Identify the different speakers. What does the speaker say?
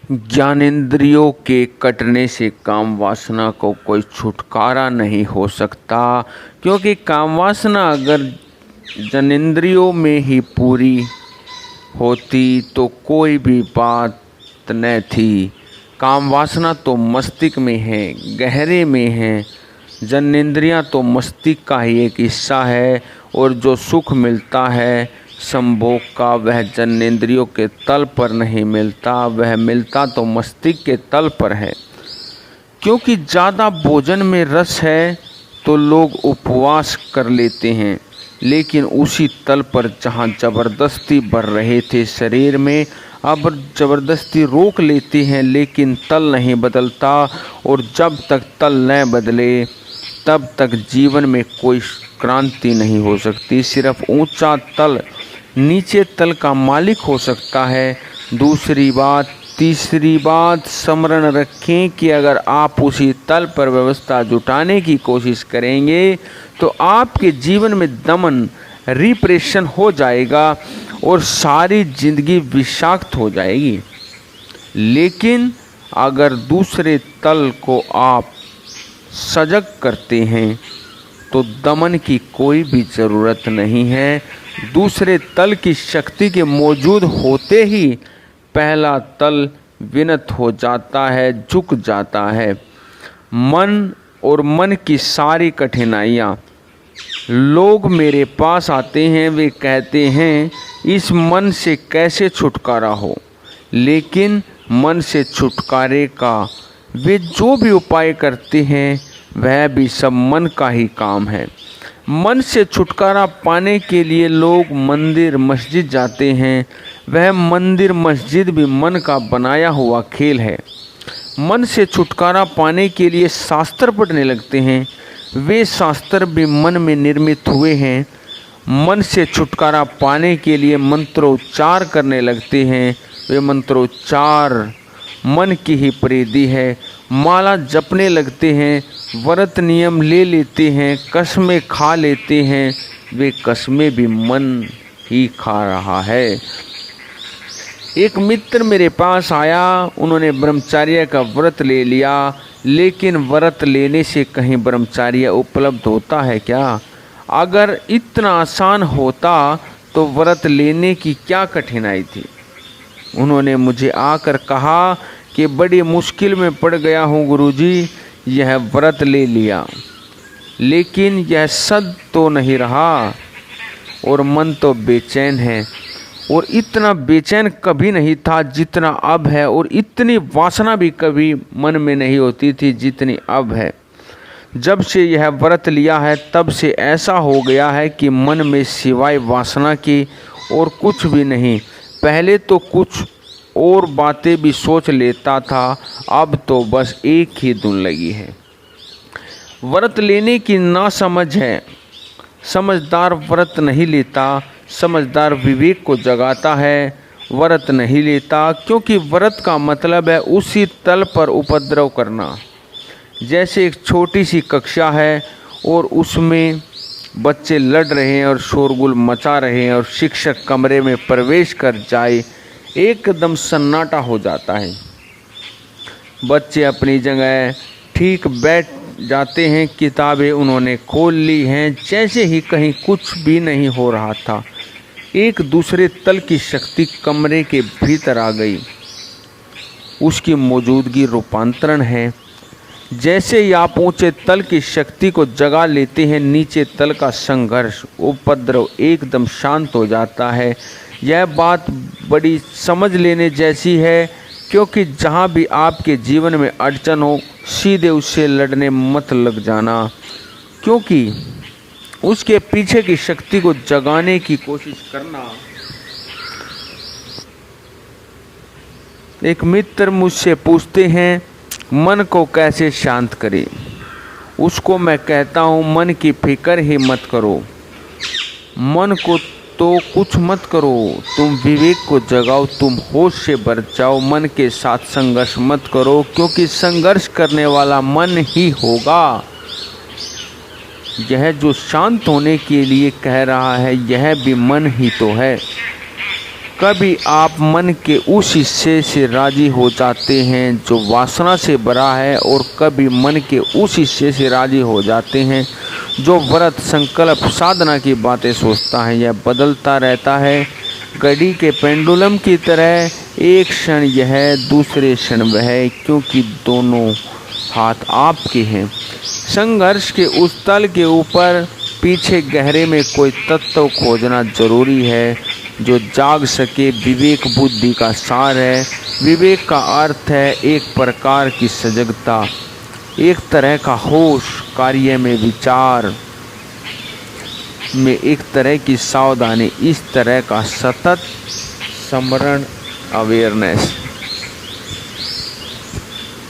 Speaker 1: ज्ञानेंद्रियों के कटने से काम वासना को कोई छुटकारा नहीं हो सकता, क्योंकि काम वासना अगर जनेंद्रियों में ही पूरी होती तो कोई भी बात न थी। काम वासना तो मस्तिष्क में है, गहरे में है। जनेंद्रियां तो मस्तिष्क का ही एक हिस्सा है, और जो सुख मिलता है संभोग का वह जनेंद्रियों के तल पर नहीं मिलता, वह मिलता तो मस्तिष्क के तल पर है। क्योंकि ज़्यादा भोजन में रस है तो लोग उपवास कर लेते हैं, लेकिन उसी तल पर जहाँ ज़बरदस्ती बढ़ रहे थे शरीर में, अब ज़बरदस्ती रोक लेते हैं, लेकिन तल नहीं बदलता। और जब तक तल न बदले तब तक जीवन में कोई क्रांति नहीं हो सकती। सिर्फ ऊंचा तल नीचे तल का मालिक हो सकता है। तीसरी बात स्मरण रखें कि अगर आप उसी तल पर व्यवस्था जुटाने की कोशिश करेंगे तो आपके जीवन में दमन रिप्रेशन हो जाएगा और सारी जिंदगी विषाक्त हो जाएगी। लेकिन अगर दूसरे तल को आप सजग करते हैं तो दमन की कोई भी ज़रूरत नहीं है। दूसरे तल की शक्ति के मौजूद होते ही पहला तल विनत हो जाता है, झुक जाता है। मन और मन की सारी कठिनाइयाँ, लोग मेरे पास आते हैं, वे कहते हैं इस मन से कैसे छुटकारा हो, लेकिन मन से छुटकारे का वे जो भी उपाय करते हैं वह भी सब मन का ही काम है। मन से छुटकारा पाने के लिए लोग मंदिर मस्जिद जाते हैं। वह मंदिर मस्जिद भी मन का बनाया हुआ खेल है। मन से छुटकारा पाने के लिए शास्त्र पढ़ने लगते हैं। वे शास्त्र भी मन में निर्मित हुए हैं। मन से छुटकारा पाने के लिए मंत्रोच्चार करने लगते हैं। वे मंत्रोच्चार मन की ही परिधि है। माला जपने लगते हैं, व्रत नियम ले लेते हैं, कसमें खा लेते हैं। वे कसमें भी मन ही खा रहा है। एक मित्र मेरे पास आया, उन्होंने ब्रह्मचर्य का व्रत ले लिया, लेकिन व्रत लेने से कहीं ब्रह्मचर्य उपलब्ध होता है क्या? अगर इतना आसान होता तो व्रत लेने की क्या कठिनाई थी। उन्होंने मुझे आकर कहा कि बड़ी मुश्किल में पड़ गया हूँ गुरुजी, यह व्रत ले लिया लेकिन यह सद तो नहीं रहा और मन तो बेचैन है, और इतना बेचैन कभी नहीं था जितना अब है, और इतनी वासना भी कभी मन में नहीं होती थी जितनी अब है। जब से यह व्रत लिया है तब से ऐसा हो गया है कि मन में सिवाय वासना की और कुछ भी नहीं। पहले तो कुछ और बातें भी सोच लेता था, अब तो बस एक ही धुन लगी है। व्रत लेने की नासमझ है। समझदार व्रत नहीं लेता, समझदार विवेक को जगाता है, व्रत नहीं लेता, क्योंकि व्रत का मतलब है उसी तल पर उपद्रव करना। जैसे एक छोटी सी कक्षा है और उसमें बच्चे लड़ रहे हैं और शोरगुल मचा रहे हैं, और शिक्षक कमरे में प्रवेश कर जाए एकदम सन्नाटा हो जाता है। बच्चे अपनी जगह ठीक बैठ जाते हैं, किताबें उन्होंने खोल ली हैं, जैसे ही कहीं कुछ भी नहीं हो रहा था। एक दूसरे तल की शक्ति कमरे के भीतर आ गई, उसकी मौजूदगी रूपांतरण है। जैसे ही आप ऊंचे तल की शक्ति को जगा लेते हैं, नीचे तल का संघर्ष उपद्रव एकदम शांत हो जाता है। यह बात बड़ी समझ लेने जैसी है, क्योंकि जहाँ भी आपके जीवन में अड़चन हो सीधे उससे लड़ने मत लग जाना, क्योंकि उसके पीछे की शक्ति को जगाने की कोशिश करना। एक मित्र मुझसे पूछते हैं मन को कैसे शांत करें। उसको मैं कहता हूँ मन की फिक्र ही मत करो, मन को तो कुछ मत करो, तुम विवेक को जगाओ, तुम होश से भर जाओ। मन के साथ संघर्ष मत करो, क्योंकि संघर्ष करने वाला मन ही होगा। यह जो शांत होने के लिए कह रहा है यह भी मन ही तो है। कभी आप मन के उस हिस्से से राजी हो जाते हैं जो वासना से भरा है, और कभी मन के उस हिस्से से राजी हो जाते हैं जो व्रत, संकल्प, साधना की बातें सोचता है। यह बदलता रहता है, घड़ी के पेंडुलम की तरह, एक क्षण यह, दूसरे क्षण वह, क्योंकि दोनों हाथ आपके हैं। संघर्ष के उस तल के ऊपर पीछे गहरे में कोई तत्व खोजना जरूरी है जो जाग सके। विवेक बुद्धि का सार है। विवेक का अर्थ है एक प्रकार की सजगता, एक तरह का होश, कार्य में विचार में एक तरह की सावधानी, इस तरह का सतत स्मरण, अवेयरनेस।